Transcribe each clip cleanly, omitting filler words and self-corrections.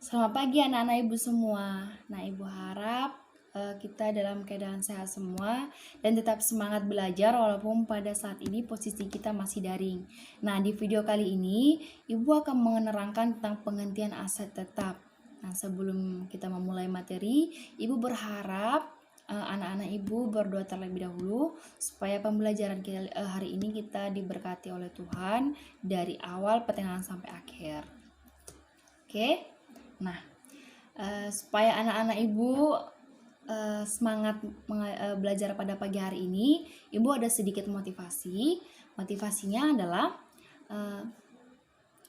Selamat pagi anak-anak ibu semua. Nah, ibu harap kita dalam keadaan sehat semua dan tetap semangat belajar walaupun pada saat ini posisi kita masih daring. Nah, di video kali ini ibu akan menerangkan tentang penghentian aset tetap. Nah, sebelum kita memulai materi, ibu berharap anak-anak ibu berdoa terlebih dahulu supaya pembelajaran kita, hari ini kita diberkati oleh Tuhan dari awal pertengahan sampai akhir. Oke? Nah, supaya anak-anak ibu semangat belajar pada pagi hari ini, ibu ada sedikit motivasi. Motivasinya adalah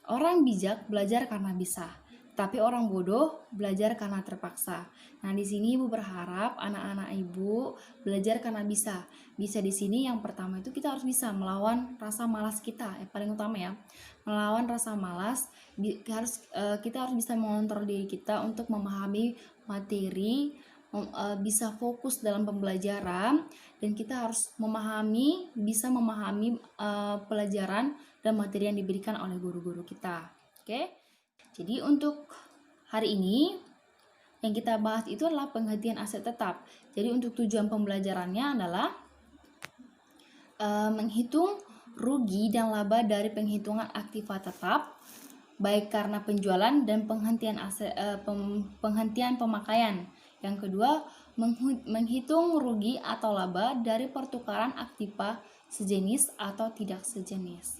orang bijak belajar karena bisa, tapi orang bodoh belajar karena terpaksa. Nah, di sini ibu berharap anak-anak ibu belajar karena bisa. Bisa di sini yang pertama itu kita harus bisa melawan rasa malas kita, yang paling utama ya. Melawan rasa malas, kita harus bisa mengontrol diri kita untuk memahami materi, bisa fokus dalam pembelajaran, dan kita harus bisa memahami pelajaran dan materi yang diberikan oleh guru-guru kita. Oke? Jadi untuk hari ini yang kita bahas itu adalah penghentian aset tetap. Jadi untuk tujuan pembelajarannya adalah menghitung rugi dan laba dari penghitungan aktiva tetap, baik karena penjualan dan penghentian pemakaian. Yang kedua, menghitung rugi atau laba dari pertukaran aktiva sejenis atau tidak sejenis.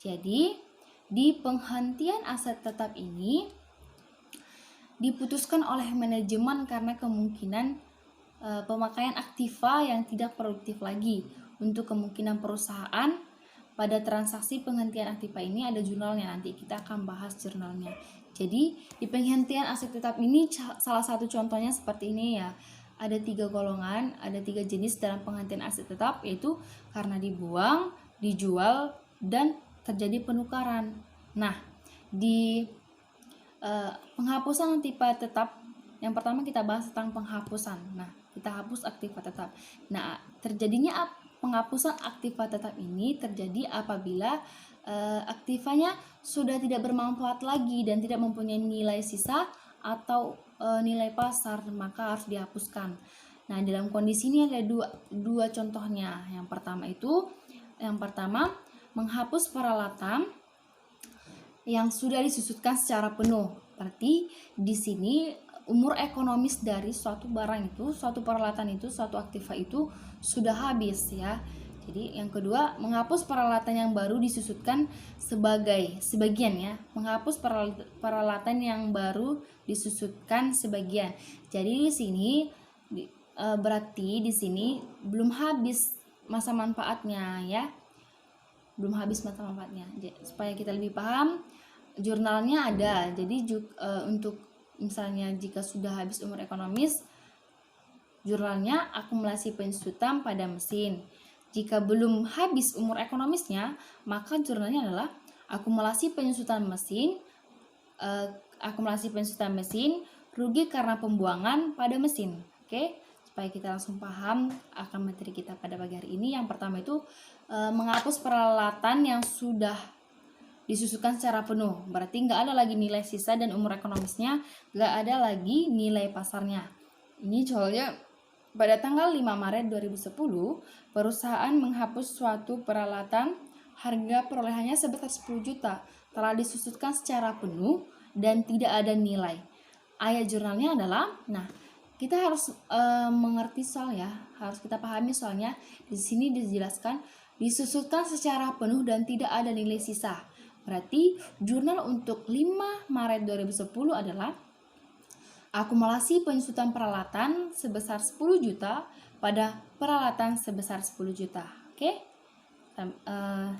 Jadi, di penghentian aset tetap ini diputuskan oleh manajemen karena kemungkinan pemakaian aktiva yang tidak produktif lagi. Untuk kemungkinan perusahaan pada transaksi penghentian aktiva ini ada jurnalnya, nanti kita akan bahas jurnalnya. Jadi di penghentian aset tetap ini salah satu contohnya seperti ini ya. Ada 3 golongan, ada 3 jenis dalam penghentian aset tetap, yaitu karena dibuang, dijual, dan terjadi penukaran. Nah, di penghapusan aktiva tetap, yang pertama kita bahas tentang penghapusan. Nah, kita hapus aktiva tetap. Nah, terjadinya penghapusan aktiva tetap ini terjadi apabila aktivanya sudah tidak bermanfaat lagi dan tidak mempunyai nilai sisa atau nilai pasar, maka harus dihapuskan. Nah, dalam kondisi ini ada dua contohnya. Yang pertama menghapus peralatan yang sudah disusutkan secara penuh. Berarti di sini umur ekonomis dari suatu barang itu, suatu peralatan itu, suatu aktiva itu sudah habis ya. Jadi yang kedua, menghapus peralatan yang baru disusutkan sebagian ya. Menghapus peralatan yang baru disusutkan sebagian. Jadi di sini berarti di sini belum habis masa manfaatnya ya. Belum habis masa manfaatnya. Supaya kita lebih paham, jurnalnya ada. Jadi untuk misalnya jika sudah habis umur ekonomis, jurnalnya akumulasi pensusutan pada mesin. Jika belum habis umur ekonomisnya, maka jurnalnya adalah akumulasi pensusutan mesin, rugi karena pembuangan pada mesin. Oke, supaya kita langsung paham akan materi kita pada pagi hari ini. Yang pertama itu menghapus peralatan yang sudah disusutkan secara penuh, berarti nggak ada lagi nilai sisa dan umur ekonomisnya, nggak ada lagi nilai pasarnya. Ini contohnya pada tanggal 5 Maret 2010, perusahaan menghapus suatu peralatan, harga perolehannya sebesar 10 juta, telah disusutkan secara penuh dan tidak ada nilai. Ayat jurnalnya adalah, nah kita harus mengerti soalnya, harus kita pahami soalnya. Di sini dijelaskan disusutkan secara penuh dan tidak ada nilai sisa. Berarti jurnal untuk 5 Maret 2010 adalah akumulasi pensusutan peralatan sebesar 10 juta pada peralatan sebesar 10 juta. Oke?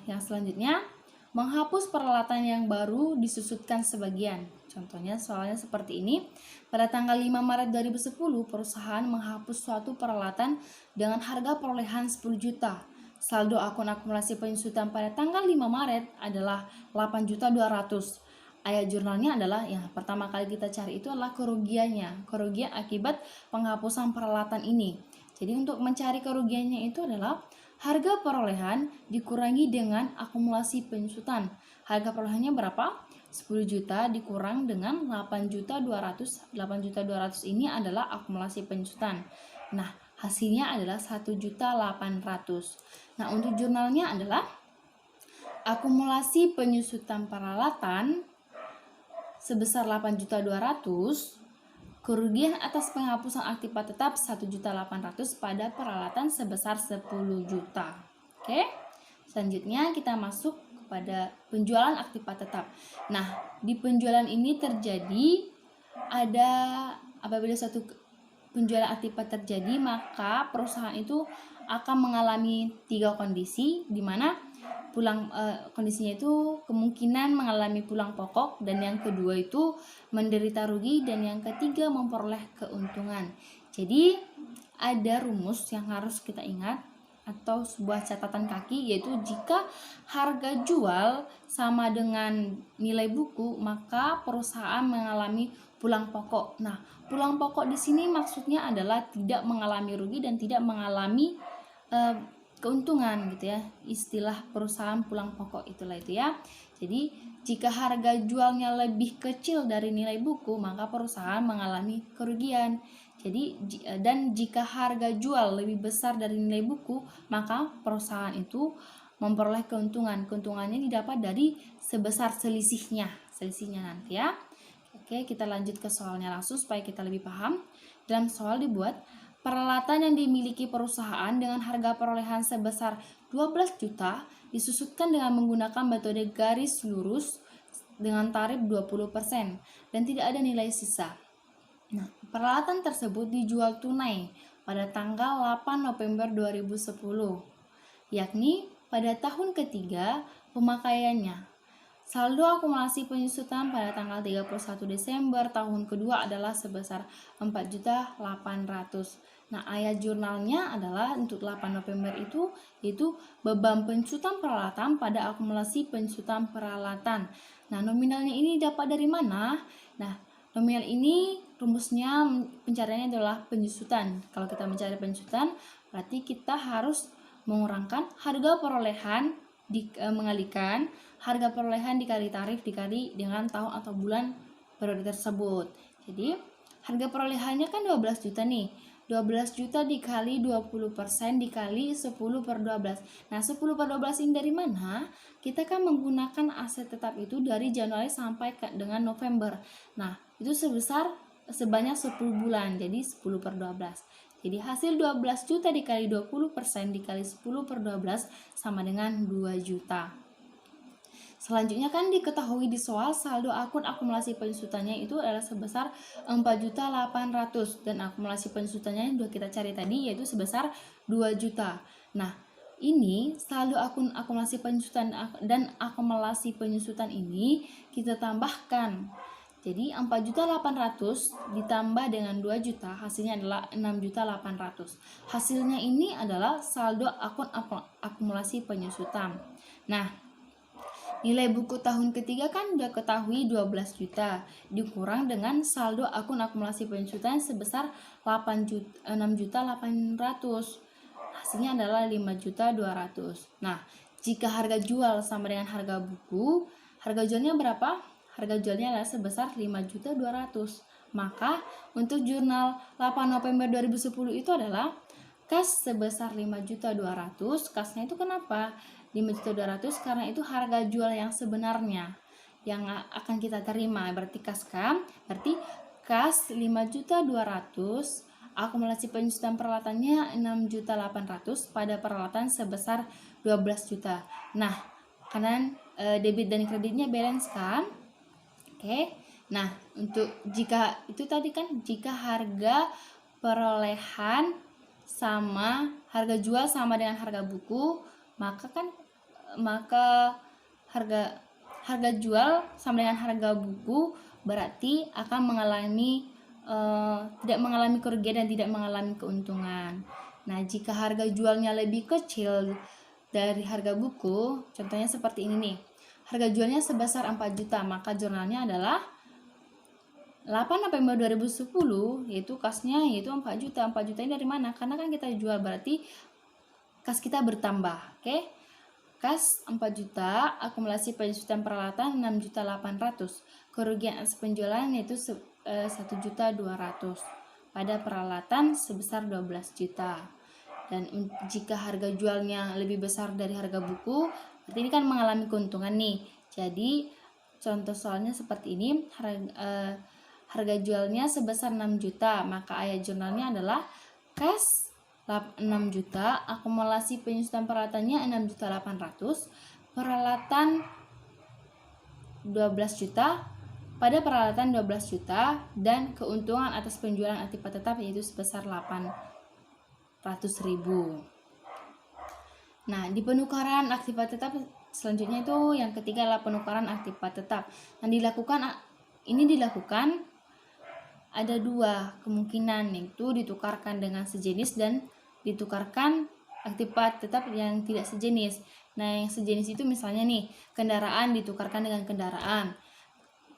Yang selanjutnya, menghapus peralatan yang baru disusutkan sebagian. Contohnya soalnya seperti ini. Pada tanggal 5 Maret 2010, perusahaan menghapus suatu peralatan dengan harga perolehan 10 juta. Saldo akun akumulasi pensusutan pada tanggal 5 Maret adalah 8.200.000. Ayat jurnalnya adalah, yang pertama kali kita cari itu adalah kerugiannya. Kerugian akibat penghapusan peralatan ini. Jadi untuk mencari kerugiannya itu adalah harga perolehan dikurangi dengan akumulasi pensusutan. Harga perolehannya berapa? 10 juta dikurang dengan 8.200.000. 8.200.000 ini adalah akumulasi penyusutan. Nah, hasilnya adalah 1.800.000. Nah, untuk jurnalnya adalah akumulasi penyusutan peralatan sebesar 8.200.000, kerugian atas penghapusan aktiva tetap 1.800.000 pada peralatan sebesar 10 juta. Oke. Selanjutnya kita masuk pada penjualan aktiva tetap. Nah, di penjualan ini terjadi apabila suatu penjualan aktiva terjadi, maka perusahaan itu akan mengalami 3 kondisi, di mana kondisinya itu kemungkinan mengalami pulang pokok, dan yang kedua itu menderita rugi, dan yang ketiga memperoleh keuntungan. Jadi ada rumus yang harus kita ingat atau sebuah catatan kaki, yaitu jika harga jual sama dengan nilai buku, maka perusahaan mengalami pulang pokok. Nah, pulang pokok di sini maksudnya adalah tidak mengalami rugi dan tidak mengalami keuntungan gitu ya. Istilah perusahaan pulang pokok itulah itu ya. Jadi jika harga jualnya lebih kecil dari nilai buku, maka perusahaan mengalami kerugian. Jadi dan jika harga jual lebih besar dari nilai buku, maka perusahaan itu memperoleh keuntungan. Keuntungannya didapat dari sebesar selisihnya nanti ya. Oke, kita lanjut ke soalnya langsung supaya kita lebih paham. Dalam soal dibuat peralatan yang dimiliki perusahaan dengan harga perolehan sebesar 12 juta disusutkan dengan menggunakan metode garis lurus dengan tarif 20% dan tidak ada nilai sisa. Nah, peralatan tersebut dijual tunai pada tanggal 8 November 2010, yakni pada tahun ketiga pemakaiannya. Saldo akumulasi penyusutan pada tanggal 31 Desember tahun kedua adalah sebesar 4.800.000. Nah, ayat jurnalnya adalah untuk 8 November itu yaitu beban penyusutan peralatan pada akumulasi penyusutan peralatan. Nah, nominalnya ini dapat dari mana? Nah, nominal ini rumusnya pencariannya adalah penyusutan. Kalau kita mencari penyusutan, berarti kita harus mengurangkan harga perolehan mengalikan harga perolehan dikali tarif dikali dengan tahun atau bulan periode tersebut. Jadi, harga perolehannya kan 12 juta nih. 12 juta dikali 20% dikali 10 per 12. Nah, 10 per 12 ini dari mana? Kita kan menggunakan aset tetap itu dari Januari sampai dengan November. Nah, itu sebanyak 10 bulan, jadi 10 per 12. Jadi hasil 12 juta dikali 20% dikali 10 per 12 sama dengan 2 juta. Selanjutnya kan diketahui di soal saldo akun akumulasi penyusutannya itu adalah sebesar 4.800.000 dan akumulasi penyusutannya yang sudah kita cari tadi yaitu sebesar 2 juta. Nah, ini saldo akun akumulasi penyusutan dan akumulasi penyusutan ini kita tambahkan. Jadi 4.800.000 ditambah dengan 2 juta hasilnya adalah 6.800.000. Hasilnya ini adalah saldo akun akumulasi penyusutan. Nah, nilai buku tahun ketiga kan udah ketahui 12 juta dikurang dengan saldo akun akumulasi penyusutan sebesar 6.800.000. Hasilnya adalah 5.200.000. Nah, jika harga jual sama dengan harga buku, harga jualnya berapa? Harga jualnya adalah sebesar 5.200.000. Maka untuk jurnal 8 November 2010 itu adalah kas sebesar 5.200.000. Kasnya itu kenapa? 5.200.000 karena itu harga jual yang sebenarnya yang akan kita terima. Berarti kas berarti kas 5.200.000, akumulasi penyusutan peralatannya 6.800.000 pada peralatan sebesar 12 juta. Nah, kanan debit dan kreditnya balance kan? Oke. Nah, untuk jika itu tadi kan jika harga perolehan sama harga jual sama dengan harga buku, maka harga jual sama dengan harga buku berarti akan mengalami tidak mengalami kerugian dan tidak mengalami keuntungan. Nah, jika harga jualnya lebih kecil dari harga buku, contohnya seperti ini nih. Harga jualnya sebesar 4 juta, maka jurnalnya adalah 8 November 2010, yaitu kasnya yaitu 4 juta. 4 juta ini dari mana? Karena kan kita jual, berarti kas kita bertambah. Oke. Kas 4 juta, akumulasi penyusutan peralatan 6.800.000. Kerugian atas penjualan yaitu 1.200.000 pada peralatan sebesar 12 juta. Dan jika harga jualnya lebih besar dari harga buku, berarti ini kan mengalami keuntungan nih. Jadi contoh soalnya seperti ini, harga jualnya sebesar 6 juta, maka ayat jurnalnya adalah kas 6 juta, akumulasi penyusutan peralatannya 6.800.000, peralatan 12 juta, pada peralatan 12 juta, dan keuntungan atas penjualan aktiva tetap yaitu sebesar 800.000. Nah, di penukaran aktiva tetap selanjutnya itu yang ketiga adalah penukaran aktiva tetap. Yang dilakukan ada dua kemungkinan, yaitu ditukarkan dengan sejenis dan ditukarkan aktiva tetap yang tidak sejenis. Nah, yang sejenis itu misalnya nih, kendaraan ditukarkan dengan kendaraan.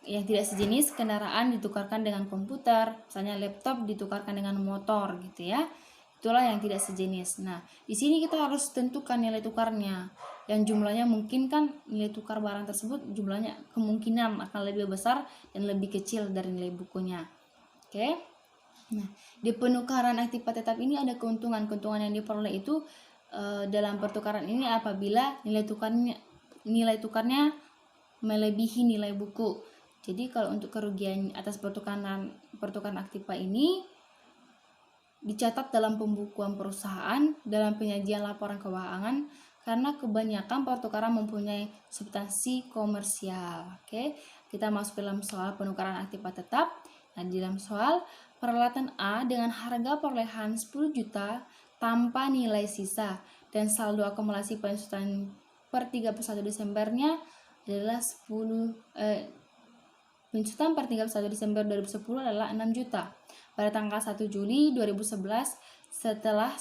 Yang tidak sejenis, kendaraan ditukarkan dengan komputer, misalnya laptop ditukarkan dengan motor gitu ya. Itulah yang tidak sejenis. Nah, di sini kita harus tentukan nilai tukarnya. Yang jumlahnya mungkin kan nilai tukar barang tersebut jumlahnya kemungkinan akan lebih besar dan lebih kecil dari nilai bukunya. Oke. Nah, di penukaran aktiva tetap ini ada keuntungan. Keuntungan yang diperoleh itu dalam pertukaran ini apabila nilai tukarnya melebihi nilai buku. Jadi kalau untuk kerugian atas pertukaran aktiva ini dicatat dalam pembukuan perusahaan dalam penyajian laporan keuangan karena kebanyakan pertukaran mempunyai substansi komersial. Oke, kita masuk dalam soal penukaran aktiva tetap. Nah, di dalam soal peralatan A dengan harga perolehan 10 juta tanpa nilai sisa dan saldo akumulasi penyusutan per 31 Desembernya adalah penyusutan per 31 Desember 2010 adalah 6 juta. Pada tanggal 1 Juli 2011 setelah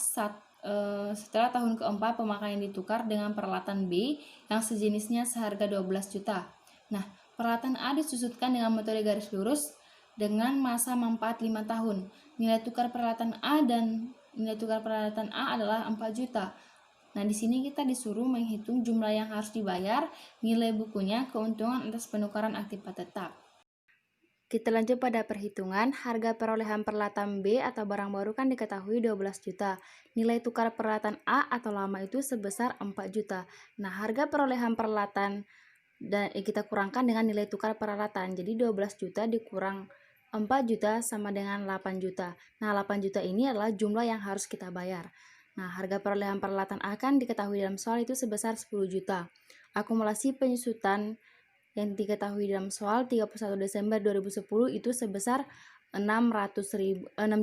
tahun keempat pemakaian ditukar dengan peralatan B yang sejenisnya seharga 12 juta. Nah, peralatan A disusutkan dengan metode garis lurus dengan masa manfaat 5 tahun. Nilai tukar peralatan A adalah 4 juta. Nah, di sini kita disuruh menghitung jumlah yang harus dibayar, nilai bukunya, keuntungan atas penukaran aktiva tetap. Kita lanjut pada perhitungan. Harga perolehan peralatan B atau barang baru kan diketahui 12 juta. Nilai tukar peralatan A atau lama itu sebesar 4 juta. Nah, harga perolehan peralatan dan kita kurangkan dengan nilai tukar peralatan. Jadi 12 juta dikurang 4 juta sama dengan 8 juta. Nah, 8 juta ini adalah jumlah yang harus kita bayar. Nah, harga perolehan peralatan A kan diketahui dalam soal itu sebesar 10 juta. Akumulasi penyusutan yang diketahui dalam soal 31 Desember 2010 itu sebesar 6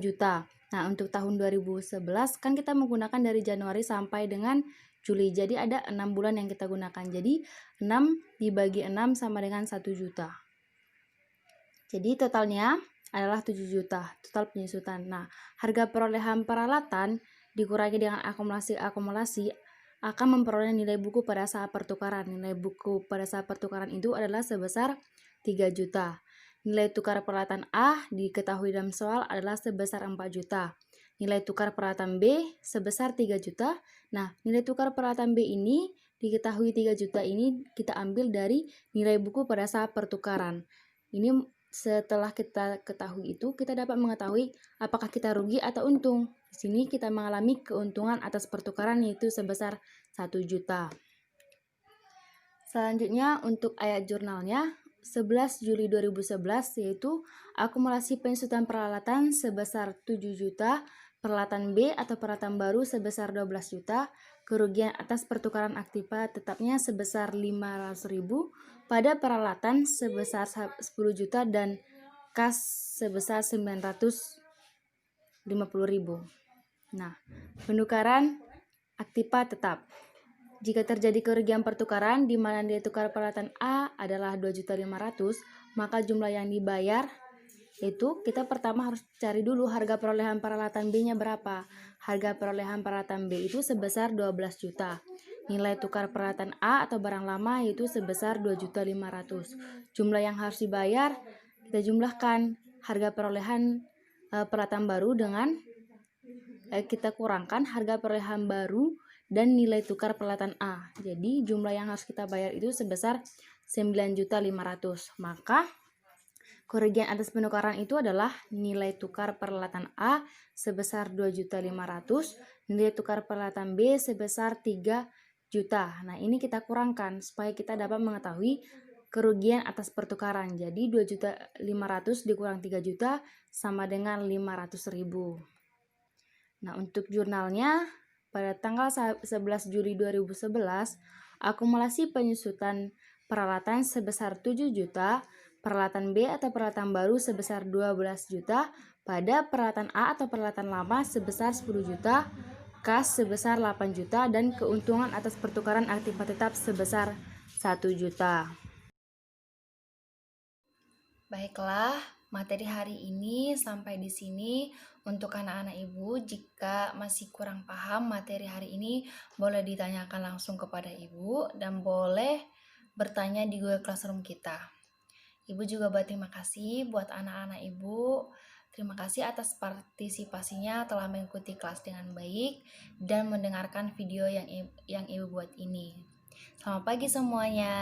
juta. Nah, untuk tahun 2011 kan kita menggunakan dari Januari sampai dengan Juli. Jadi ada 6 bulan yang kita gunakan. Jadi 6 dibagi 6 sama dengan 1 juta. Jadi totalnya adalah 7 juta total penyusutan. Nah, harga perolehan peralatan dikurangi dengan akumulasi akan memperoleh nilai buku pada saat pertukaran. Nilai buku pada saat pertukaran itu adalah sebesar 3 juta. Nilai tukar peralatan A diketahui dalam soal adalah sebesar 4 juta. Nilai tukar peralatan B sebesar 3 juta. Nah, nilai tukar peralatan B ini diketahui 3 juta ini kita ambil dari nilai buku pada saat pertukaran. Ini setelah kita ketahui itu, kita dapat mengetahui apakah kita rugi atau untung. Di sini kita mengalami keuntungan atas pertukaran yaitu sebesar 1 juta. Selanjutnya untuk ayat jurnalnya 11 Juli 2011 yaitu akumulasi penyusutan peralatan sebesar 7 juta, peralatan B atau peralatan baru sebesar 12 juta, kerugian atas pertukaran aktiva tetapnya sebesar 500.000, pada peralatan sebesar 10 juta dan kas sebesar 950.000. Nah, penukaran aktiva tetap. Jika terjadi kerugian pertukaran di mana nilai tukar peralatan A adalah 2.500.000, maka jumlah yang dibayar itu kita pertama harus cari dulu harga perolehan peralatan B-nya berapa. Harga perolehan peralatan B itu sebesar 12 juta. Nilai tukar peralatan A atau barang lama yaitu sebesar 2.500.000. Jumlah yang harus dibayar kita jumlahkan harga perolehan peralatan baru dengan kita kurangkan harga perolehan baru dan nilai tukar peralatan A. Jadi jumlah yang harus kita bayar itu sebesar 9.500.000. Maka kerugian atas penukaran itu adalah nilai tukar peralatan A sebesar 2.500.000, nilai tukar peralatan B sebesar 3 juta. Nah, ini kita kurangkan supaya kita dapat mengetahui kerugian atas pertukaran. Jadi 2.500.000 dikurang 3 juta sama dengan 500.000. Nah, untuk jurnalnya pada tanggal 11 Juli 2011, akumulasi penyusutan peralatan sebesar 7 juta, peralatan B atau peralatan baru sebesar 12 juta, pada peralatan A atau peralatan lama sebesar 10 juta, kas sebesar 8 juta, dan keuntungan atas pertukaran aktiva tetap sebesar 1 juta. Baiklah, materi hari ini sampai di sini. Untuk anak-anak ibu, jika masih kurang paham materi hari ini, boleh ditanyakan langsung kepada ibu dan boleh bertanya di Google Classroom kita. Ibu juga berterima kasih buat anak-anak ibu. Terima kasih atas partisipasinya telah mengikuti kelas dengan baik dan mendengarkan video yang ibu buat ini. Selamat pagi semuanya.